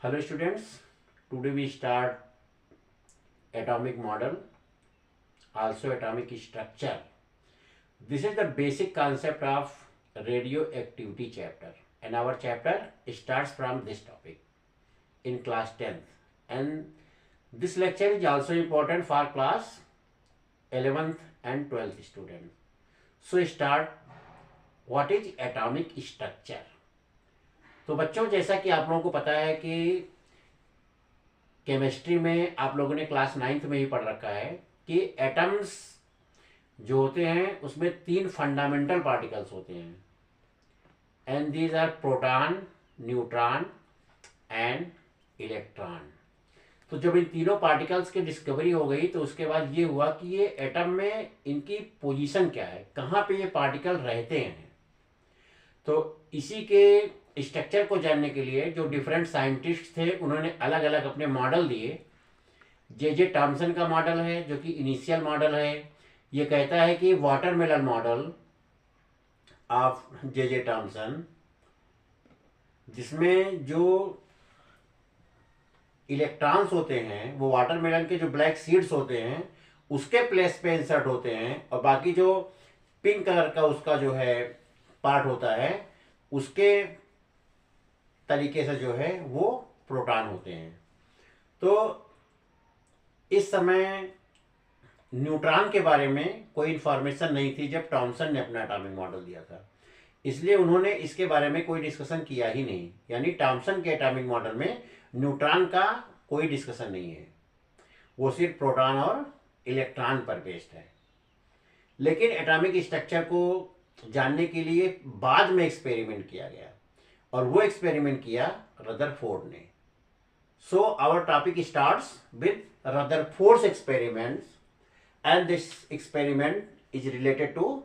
Hello students, today we start atomic model, also atomic structure. This is the basic concept of radioactivity chapter, and our chapter starts from this topic in class 10th, and this lecture is also important for class 11th and 12th students. So start, what is atomic structure? तो बच्चों, जैसा कि आप लोगों को पता है कि केमिस्ट्री में आप लोगों ने क्लास 9th में ही पढ़ रखा है कि एटम्स जो होते हैं उसमें 3 फंडामेंटल पार्टिकल्स होते हैं, and these are proton, neutron and electron. तो जब इन तीनों पार्टिकल्स की डिस्कवरी हो गई तो उसके बाद ये हुआ कि ये एटम में इनकी पोजीशन क्या है, कहाँ पे ये पार्टिकल रहते हैं। तो इसी के स्ट्रक्चर को जानने के लिए जो डिफरेंट साइंटिस्ट थे उन्होंने अलग अलग अपने मॉडल दिए। जे टॉमसन का मॉडल है जो कि इनिशियल मॉडल है, ये कहता है कि watermelon model of J Thomson, जिसमें जो इलेक्ट्रॉन्स होते हैं वो वाटरमेलन के जो ब्लैक सीड्स होते हैं उसके प्लेस पे इंसर्ट होते हैं, और बाकी जो पिंक कलर का उसका जो है पार्ट होता है उसके तरीके से जो है वो प्रोटॉन होते हैं। तो इस समय न्यूट्रॉन के बारे में कोई इंफॉर्मेशन नहीं थी जब टॉमसन ने अपना एटॉमिक मॉडल दिया था, इसलिए उन्होंने इसके बारे में कोई डिस्कशन किया ही नहीं। यानी टॉमसन के एटॉमिक मॉडल में न्यूट्रॉन का कोई डिस्कशन नहीं है, वो सिर्फ प्रोटॉन और इलेक्ट्रॉन पर बेस्ड है। लेकिन एटॉमिक स्ट्रक्चर को जानने के लिए बाद में एक्सपेरिमेंट किया गया, और वो एक्सपेरिमेंट किया रदरफोर्ड ने। So our topic starts with Rutherford's experiments, and this experiment is related to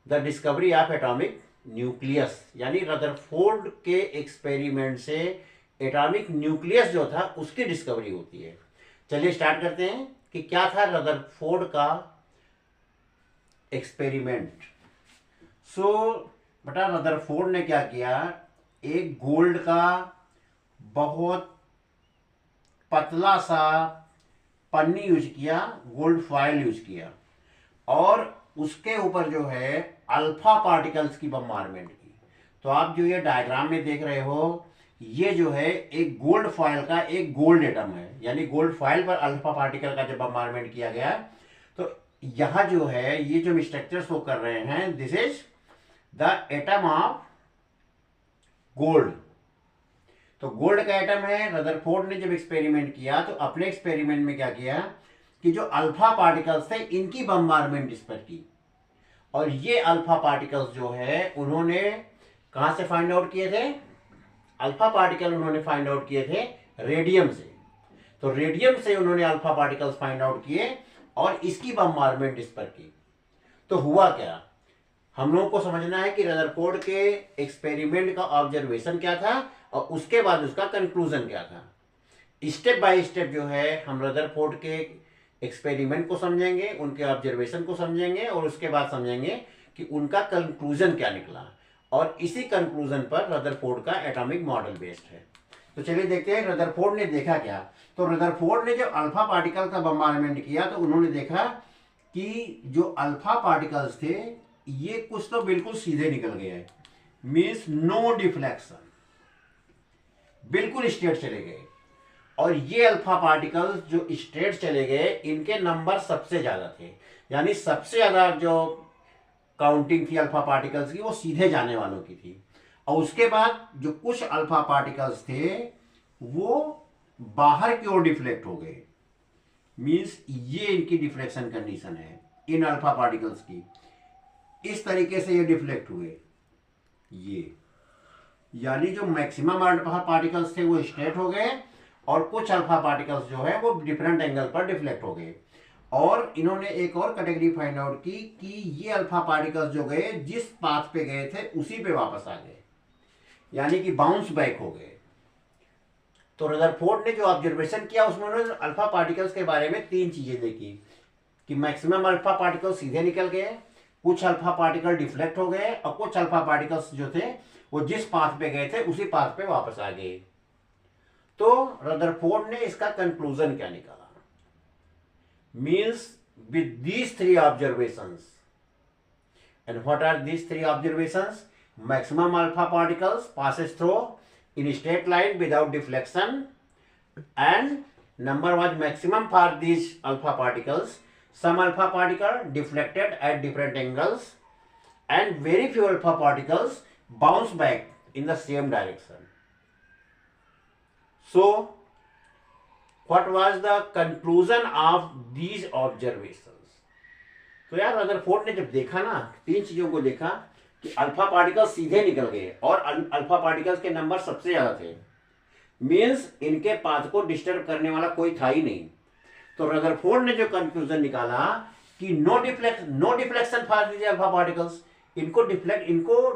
the discovery of atomic nucleus. यानी रदरफोर्ड के एक्सपेरिमेंट से एटॉमिक न्यूक्लियस जो था उसकी डिस्कवरी होती है। चलिए स्टार्ट करते हैं कि क्या था रदरफोर्ड का एक्सपेरिमेंट। सो बेटा, रदरफोर्ड ने क्या किया, एक गोल्ड का बहुत पतला सा पन्नी यूज किया, गोल्ड फॉयल यूज किया, और उसके ऊपर जो है अल्फा पार्टिकल्स की बम्बारमेंट की। तो आप जो ये डायग्राम में देख रहे हो, ये जो है एक गोल्ड फॉयल का एक गोल्ड एटम है, यानी गोल्ड फॉयल पर अल्फा पार्टिकल का जब बम्बारमेंट किया गया तो यहाँ जो है ये जो स्ट्रक्चर शो कर रहे हैं, this is the atom of gold. तो गोल्ड का एटम है। रदरफोर्ड ने जब एक्सपेरिमेंट किया तो अपने एक्सपेरिमेंट में क्या किया कि जो अल्फा पार्टिकल्स थे इनकी बम्बारमेंट इस पर की, और ये अल्फा पार्टिकल्स जो है उन्होंने कहां से फाइंड आउट किए थे, अल्फा पार्टिकल उन्होंने फाइंड आउट किए थे रेडियम से। तो रेडियम से उन्होंने अल्फा पार्टिकल्स फाइंड आउट किए और इसकी बम्बारमेंट इस पर की। तो हुआ क्या, हम लोगों को समझना है कि रदरफोर्ड के एक्सपेरिमेंट का ऑब्जर्वेशन क्या था और उसके बाद उसका कंक्लूजन क्या था। स्टेप बाय स्टेप जो है हम रदरफोर्ड के एक्सपेरिमेंट को समझेंगे, उनके ऑब्जर्वेशन को समझेंगे, और उसके बाद समझेंगे कि उनका कंक्लूजन क्या निकला, और इसी कंक्लूजन पर रदरफोर्ड का एटॉमिक मॉडल बेस्ड है। तो चलिए देखते हैं रदरफोर्ड ने देखा क्या। तो रदरफोर्ड ने जब अल्फा पार्टिकल का बम्बारमेंट किया तो उन्होंने देखा कि जो अल्फा पार्टिकल्स थे ये कुछ तो बिल्कुल सीधे निकल गए हैं, मीन्स नो डिफ्लेक्शन, बिल्कुल स्ट्रेट चले गए। और ये अल्फा पार्टिकल्स जो स्ट्रेट चले गए इनके नंबर सबसे ज्यादा थे, यानी सबसे ज्यादा जो काउंटिंग थी अल्फा पार्टिकल्स की वो सीधे जाने वालों की थी। और उसके बाद जो कुछ अल्फा पार्टिकल्स थे वो बाहर की ओर डिफ्लेक्ट हो गए, मीन्स ये इनकी डिफ्लेक्शन कंडीशन है इन अल्फा पार्टिकल्स की। इस तरीके से ये डिफ्लेक्ट हुए, ये यानी जो मैक्सिमम अल्फा पार्टिकल्स थे वो स्ट्रेट हो गए, और कुछ अल्फा पार्टिकल्स जो है वो डिफरेंट एंगल पर डिफ्लेक्ट हो गए। और इन्होंने एक और कैटेगरी फाइंड आउट की कि ये अल्फा पार्टिकल्स जो गए जिस पाथ पे गए थे उसी पे वापस आ गए, यानी कि बाउंस बैक हो गए। तो रदरफोर्ड ने जो ऑब्जर्वेशन किया उसमें उन्होंने अल्फा पार्टिकल्स के बारे में 3 चीजें देखी कि मैक्सिमम अल्फा पार्टिकल्स सीधे निकल गए, कुछ अल्फा पार्टिकल डिफ्लेक्ट हो गए, और कुछ अल्फा पार्टिकल्स जो थे वो जिस पाथ पे गए थे उसी पाथ पे वापस आ गए। तो रदरफोर्ड ने इसका कंक्लूजन क्या निकाला, means with these three observations, and what are these three observations? Maximum alpha particles passes through in straight line without deflection, and number was maximum for these alpha particles. Some alpha particle deflected at different angles, and very few alpha particles bounce back in the same direction. So what was the conclusion of these observations? तो यार Rutherford ने जब देखा ना, तीन चीजों को देखा कि अल्फा पार्टिकल्स सीधे निकल गए और अल्फा पार्टिकल्स के नंबर सबसे ज्यादा थे, मींस इनके पाथ को डिस्टर्ब करने वाला कोई था ही नहीं। तो रदरफोर्ड ने जो कंक्लूजन निकाला कि no deflection for these alpha particles, इनको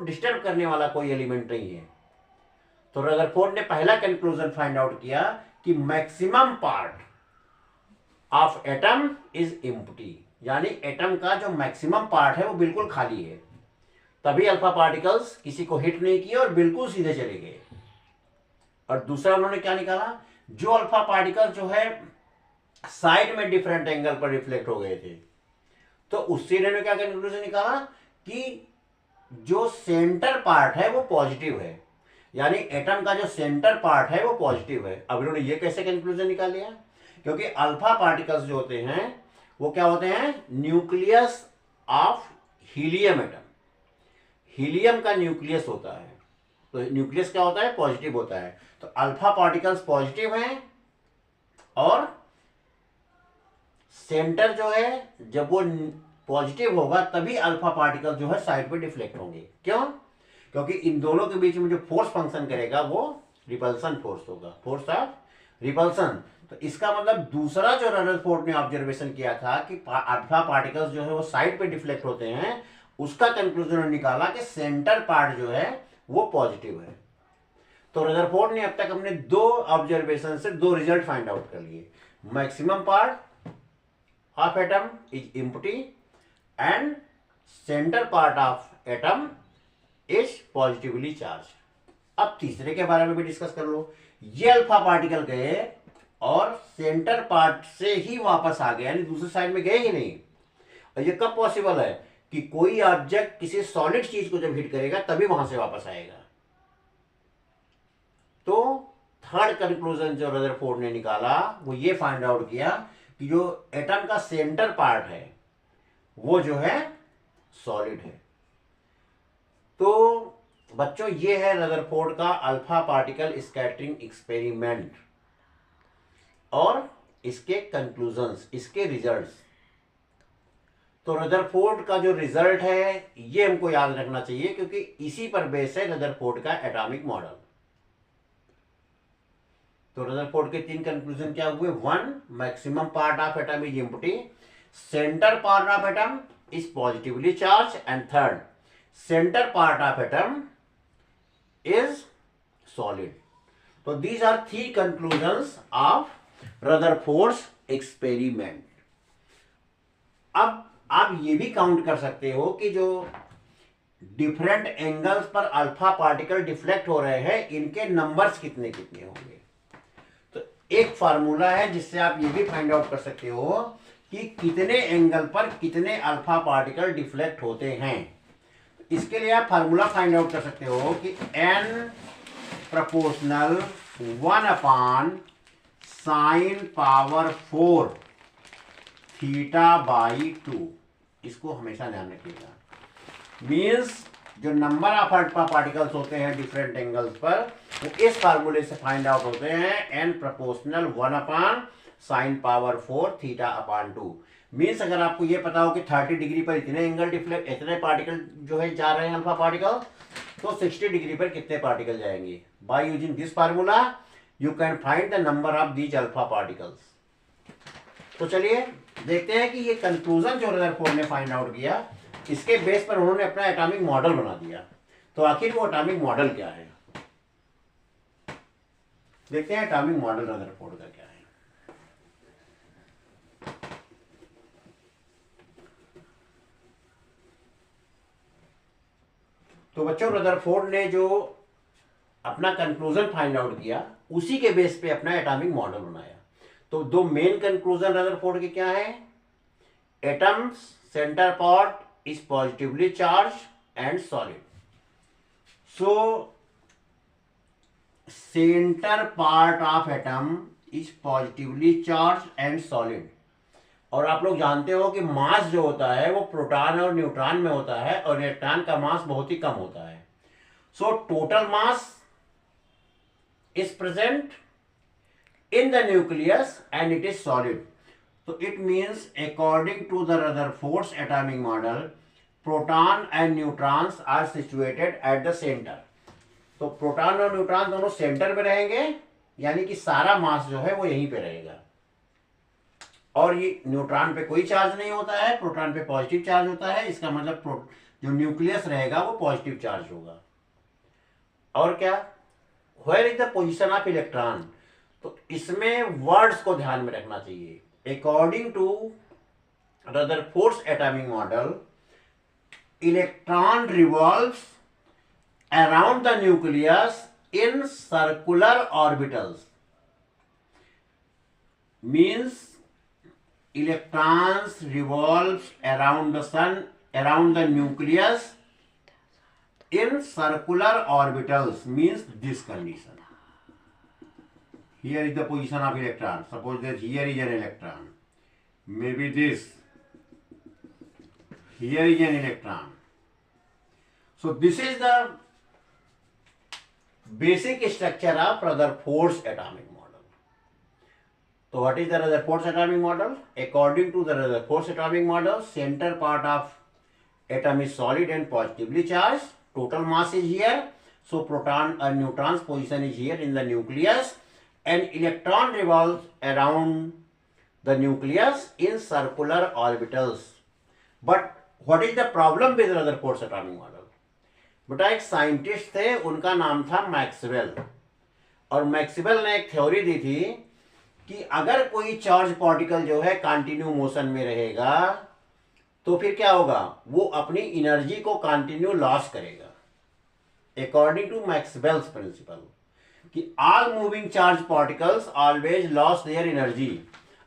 डिस्टर्ब करने वाला कोई एलिमेंट नहीं है। तो रदरफोर्ड ने पहला कंक्लूजन फाइंड आउट किया कि maximum part of atom is empty, यानी एटम का जो मैक्सिमम पार्ट है वो बिल्कुल खाली है, तभी अल्फा पार्टिकल्स किसी को हिट नहीं किए और बिल्कुल सीधे चले गए। और दूसरा उन्होंने क्या निकाला, जो अल्फा पार्टिकल्स जो है साइड में डिफरेंट एंगल पर रिफ्लेक्ट हो गए थे, तो उससे इन्होंने क्या कंक्लूजन निकाला कि जो सेंटर पार्ट है वो पॉजिटिव है, यानी एटम का जो सेंटर पार्ट है वो पॉजिटिव है। अब इन्होंने ये कैसे कंक्लूजन निकाल लिया, क्योंकि अल्फा पार्टिकल्स जो होते हैं वो क्या होते हैं, nucleus of helium atom, helium का न्यूक्लियस होता है, तो न्यूक्लियस क्या होता है, पॉजिटिव होता है। तो अल्फा पार्टिकल्स पॉजिटिव हैं और सेंटर जो है जब वो पॉजिटिव होगा तभी अल्फा पार्टिकल जो है साइड पे डिफ्लेक्ट होंगे। क्यों, क्योंकि इन दोनों के बीच में जो फोर्स फंक्शन करेगा वो रिपल्सन फोर्स होगा, फोर्स ऑफ रिपल्सन। तो इसका मतलब दूसरा जो रदरफोर्ड ने ऑब्जर्वेशन किया था कि अल्फा पार्टिकल्स जो है वो साइड पे डिफ्लेक्ट होते हैं, उसका कंक्लूजन निकाला कि सेंटर पार्ट जो है वो पॉजिटिव है। तो रदरफोर्ड ने अब तक हमने दो ऑब्जर्वेशन से दो रिजल्ट फाइंड आउट कर लिए, maximum part of atom is empty and centre part of atom is positively charge. अब तीसरे के बारे में भी डिस्कस कर लो। ये अल्फा पार्टिकल गए और सेंटर पार्ट से ही वापस आ गए, यानी दूसरी साइड में गए ही नहीं। और ये कब पॉसिबल है कि कोई ऑब्जेक्ट किसी सॉलिड चीज को जब हिट करेगा तभी वहां से वापस आएगा। तो थर्ड कंक्लूजन जो रदरफोर्ड ने निकाला वो ये फाइंड आउट किया कि जो एटम का सेंटर पार्ट है वो जो है सॉलिड है। तो बच्चों ये है रदरफोर्ड का अल्फा पार्टिकल स्कैटरिंग एक्सपेरिमेंट और इसके कंक्लूजन्स, इसके रिजल्ट्स। तो रदरफोर्ड का जो रिजल्ट है ये हमको याद रखना चाहिए, क्योंकि इसी पर बेस है रदरफोर्ड का एटॉमिक मॉडल। तो रदरफोर्ड के तीन कंक्लूजन क्या हुए, one, maximum part of atom is empty, center part of atom is positively charge, and third, center part of atom is solid. तो these are three conclusions of Rutherford's experiment. अब आप ये भी count कर सकते हो कि जो डिफरेंट एंगल्स पर अल्फा पार्टिकल डिफ्लेक्ट हो रहे हैं इनके नंबर्स कितने कितने होंगे। तो एक फार्मूला है जिससे आप ये भी फाइंड आउट कर सकते हो कि कितने एंगल पर कितने अल्फा पार्टिकल डिफ्लेक्ट होते हैं। इसके लिए आप फार्मूला फाइंड आउट कर सकते हो कि n प्रोपोर्शनल 1/sin⁴ θ/2। इसको हमेशा ध्यान रखिएगा। मीन्स जो नंबर ऑफ अल्फा पार्टिकल्स होते हैं डिफरेंट एंगल्स पर वो इस फार्मूले से फाइंड आउट होते हैं, n प्रोपोर्शनल 1/sin⁴ θ/2। मीन्स अगर आपको ये पता हो कि 30 डिग्री पर इतने एंगल डिफ्लेक्ट, इतने पार्टिकल जो है जा रहे हैं अल्फा पार्टिकल, तो 60 डिग्री पर कितने पार्टिकल जाएंगे। By using this formula you can find the number of these alpha particles. तो चलिए देखते हैं कि ये कंक्लूजन जो रदरफोर्ड ने फाइंड आउट किया, इसके बेस पर उन्होंने अपना एटॉमिक मॉडल बना दिया। तो आखिर वो एटॉमिक मॉडल क्या है, देखते हैं एटॉमिक मॉडल रदरफोर्ड का क्या है। तो बच्चों रदरफोर्ड ने जो अपना कंक्लूजन फाइंड आउट किया, उसी के बेस पे अपना एटॉमिक मॉडल बनाया। तो दो मेन कंक्लूजन रदरफोर्ड के क्या है? Atoms centre part is positively charge and solid. So centre part of atom is positively charge and solid. और आप लोग जानते हो कि मास जो होता है वो प्रोटॉन और न्यूट्रॉन में होता है, और इलेक्ट्रॉन का मास बहुत ही कम होता है। So total mass is present in the nucleus and it is solid. So it means according to the Rutherford's atomic model, proton and neutrons are situated at the center. तो proton और neutron दोनों centre में रहेंगे, यानी कि सारा मास जो है वो यहीं पे रहेगा। और ये न्यूट्रॉन पे कोई चार्ज नहीं होता है, प्रोटॉन पे पॉजिटिव चार्ज होता है। इसका मतलब जो न्यूक्लियस रहेगा वो पॉजिटिव चार्ज होगा। और क्या, where is the position of electron? तो इसमें वर्ड्स को ध्यान में रखना चाहिए। According to Rutherford's atomic model, electron revolves around the nucleus in circular orbitals. Means electrons revolves around the sun, around the nucleus in circular orbitals, means this condition. Here is the position of electron. Suppose that here is an electron, maybe this, here is an electron. So this is the basic structure of Rutherford's atomic model. So what is the Rutherford's atomic model? According to the Rutherford's atomic model, center part of atom is solid and positively charged. Total mass is here, so proton and neutron's position is here in the nucleus, and electron revolves around the nucleus in circular orbitals. But what is the problem with Rutherford's atomic model? बेटा एक scientist थे, उनका नाम था Maxwell, और Maxwell ने एक theory दी थी कि अगर कोई चार्ज पार्टिकल जो है कंटिन्यू मोशन में रहेगा तो फिर क्या होगा, वो अपनी एनर्जी को कंटिन्यू लॉस करेगा। अकॉर्डिंग टू मैक्सवेल्स प्रिंसिपल कि all moving charge particles always loss their energy.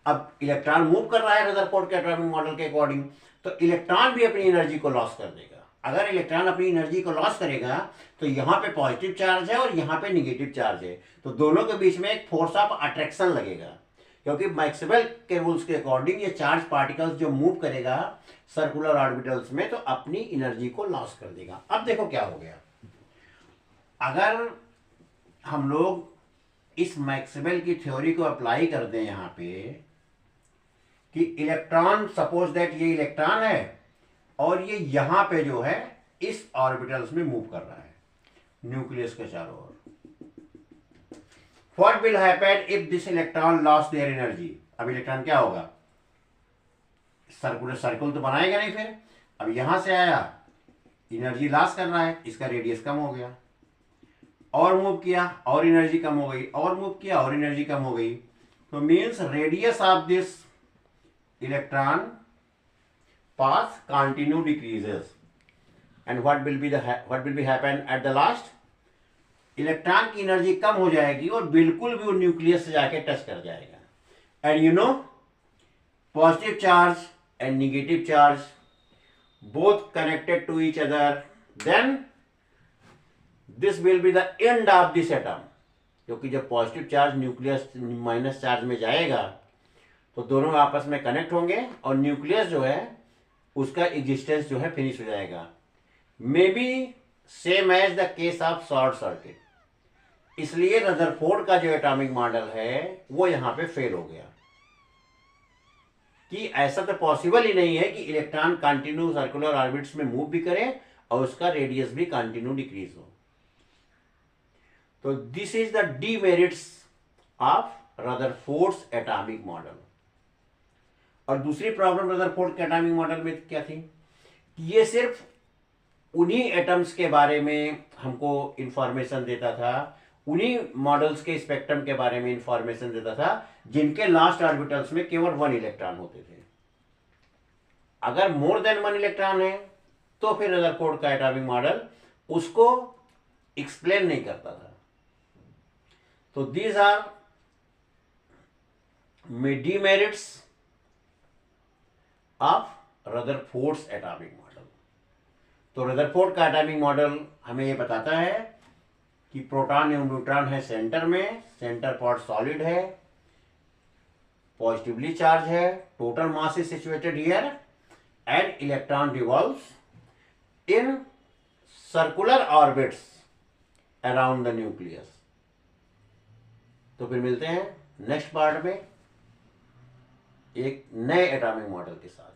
अब इलेक्ट्रॉन मूव कर रहा है रदरफोर्ड के एटॉमिक मॉडल के अकॉर्डिंग, तो इलेक्ट्रॉन भी अपनी एनर्जी को लॉस कर देगा। अगर इलेक्ट्रॉन अपनी एनर्जी को लॉस करेगा तो यहाँ पे पॉजिटिव चार्ज है और यहाँ पे निगेटिव चार्ज है, तो दोनों के बीच में एक फोर्स ऑफ अट्रैक्शन लगेगा। क्योंकि मैक्सवेल के रूल्स के अकॉर्डिंग ये चार्ज पार्टिकल्स जो मूव करेगा सर्कुलर ऑर्बिटल्स में तो अपनी एनर्जी को लॉस कर देगा। अब देखो क्या हो गया, अगर हम लोग इस मैक्सवेल की थ्योरी को अप्लाई कर दें यहाँ पे कि इलेक्ट्रॉन, सपोज दैट ये इलेक्ट्रॉन है और ये यहाँ पे जो है इस ऑर्बिटल्स में मूव कर रहा है न्यूक्लियस के चारों ओर, What will happen if this electron lost their energy? अब इलेक्ट्रॉन क्या होगा, सर्कुलर सर्कल तो बनाएगा नहीं। फिर अब यहां से आया, एनर्जी लॉस कर रहा है, इसका रेडियस कम हो गया, और मूव किया और एनर्जी कम हो गई, और मूव किया और एनर्जी कम हो गई। तो means radius of this electron path continue decreases, and what will be happen at the last, electron की एनर्जी कम हो जाएगी और बिल्कुल भी वो न्यूक्लियस से जाके टच कर जाएगा। And you know, positive charge and negative charge both connected to each other, then this will be the end of this atom. क्योंकि जब positive charge nucleus minus charge में जाएगा तो दोनों आपस में कनेक्ट होंगे और न्यूक्लियस जो है उसका एग्जिस्टेंस जो है फिनिश हो जाएगा। May be same as the case of short circuit. इसलिए रदरफोर्ड का जो एटॉमिक मॉडल है वो यहां पे फेल हो गया कि ऐसा तो पॉसिबल ही नहीं है कि इलेक्ट्रॉन कंटिन्यू सर्कुलर ऑर्बिट्स में मूव भी करे और उसका रेडियस भी कंटिन्यू डिक्रीज हो। तो this is the demerits of Rutherford's atomic model. और दूसरी प्रॉब्लम रदरफोर्ड के एटॉमिक मॉडल में क्या थी, ये सिर्फ उन्हीं एटम्स के बारे में हमको इंफॉर्मेशन देता था, उन्हीं मॉडल्स के स्पेक्ट्रम के बारे में इंफॉर्मेशन देता था जिनके लास्ट ऑर्बिटल्स में केवल 1 इलेक्ट्रॉन होते थे। अगर मोर देन 1 इलेक्ट्रॉन है तो फिर रदरफोर्ड का एटॉमिक मॉडल उसको एक्सप्लेन नहीं करता था। तो these are demerits of Rutherford's atomic model. तो रदरफोर्ड का एटॉमिक मॉडल हमें ये बताता है कि प्रोटॉन एवं न्यूट्रॉन है सेंटर में, सेंटर पॉट सॉलिड है, पॉजिटिवली चार्ज है, total mass is situated here and electron revolves in circular orbits around the nucleus. तो फिर मिलते हैं नेक्स्ट पार्ट में एक नए एटॉमिक मॉडल के साथ।